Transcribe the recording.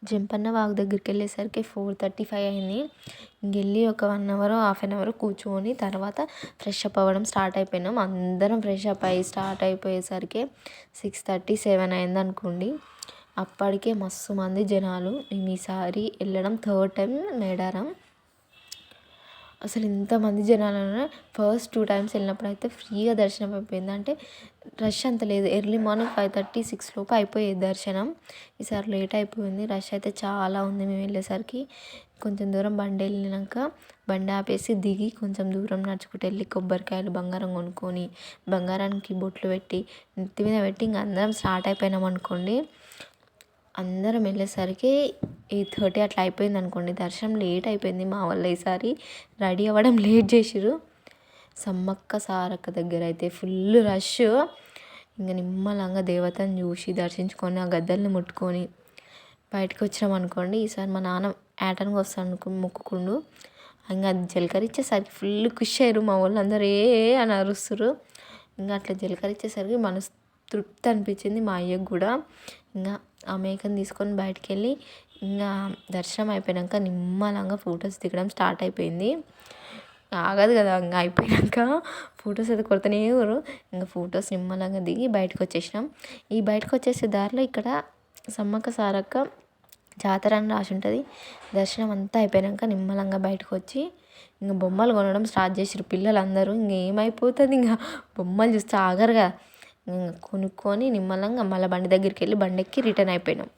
జంపన్న వాగు దగ్గరికెళ్ళేసరికి 4:35 అయింది. ఇంకెళ్ళి ఒక 1 అవర్, హాఫ్ అన్ అవర్ కూర్చొని తర్వాత ఫ్రెష్ అప్ అవ్వడం స్టార్ట్ అయిపోయినాం. అందరం ఫ్రెష్ అప్ అయ్యి స్టార్ట్ అయిపోయేసరికి 6:30, 7 అయిందనుకోండి. అప్పటికే మస్తు మంది జనాలు. మేము ఈసారి వెళ్ళడం థర్డ్ టైం మేడారం. అసలు ఇంతమంది జనాలు ఫస్ట్ 2 టైమ్స్ వెళ్ళినప్పుడు అయితే ఫ్రీగా దర్శనం అయిపోయింది. అంటే రష్ అంత లేదు. ఎర్లీ మార్నింగ్ 5:30, 6 లోపు అయిపోయేది దర్శనం. ఈసారి లేట్ అయిపోయింది. రష్ అయితే చాలా ఉంది. మేము వెళ్ళేసరికి కొంచెం దూరం బండి వెళ్ళినాక బండి ఆపేసి దిగి కొంచెం దూరం నడుచుకుంటూ వెళ్ళి కొబ్బరికాయలు, బంగారం కొనుక్కొని బంగారానికి బొట్లు పెట్టి నెత్తి మీద పెట్టి ఇంక అందరం స్టార్ట్ అయిపోయినాం అనుకోండి. అందరం వెళ్ళేసరికి 8:30 అట్లా అయిపోయింది అనుకోండి. దర్శనం లేట్ అయిపోయింది మా వల్ల. ఈసారి రెడీ అవ్వడం లేట్ చేసిర్రు. సమ్మక్క సారక్క దగ్గర అయితే ఫుల్ రష్. ఇంకా నిమ్మలంగా దేవతని చూసి దర్శించుకొని ఆ గద్దెల్ని ముట్టుకొని బయటకు వచ్చినాం అనుకోండి. ఈసారి మా నాన్న యాటను వస్తాను మొక్కుకుండు. ఇంకా జీలకర్ర ఇచ్చేసరికి ఫుల్ ఖుషి అయ్యారు మా వాళ్ళు అందరూ. అని అరుస్తురు. ఇంకా అట్లా జీలకర్ర ఇచ్చేసరికి మనసు తృప్తి అనిపించింది మా అయ్యకు కూడా. ఇంకా ఆ మేకని తీసుకొని బయటికి వెళ్ళి ఇంకా దర్శనం అయిపోయాక నిమ్మలంగా ఫొటోస్ దిగడం స్టార్ట్ అయిపోయింది. ఆగదు కదా. ఇంకా అయిపోయాక ఫొటోస్ అయితే కొడుతూనే ఎవరు. ఇంకా ఫొటోస్ నిమ్మలంగా దిగి బయటకు వచ్చేసినాం. ఈ బయటకు వచ్చేసే దారిలో ఇక్కడ సమ్మక్క సారక్క జాతర అని రాసి ఉంటుంది. దర్శనం అంతా అయిపోయాక నిమ్మలంగా బయటకు వచ్చి ఇంకా బొమ్మలు కొనడం స్టార్ట్ చేసారు పిల్లలందరూ. ఇంకేమైపోతుంది, ఇంకా బొమ్మలు చూస్తే ఆగరుగా. కొనుక్కొని నిమ్మలంగా మళ్ళీ బండి దగ్గరికి వెళ్ళి బండి ఎక్కి రిటర్న్ అయిపోయినాం.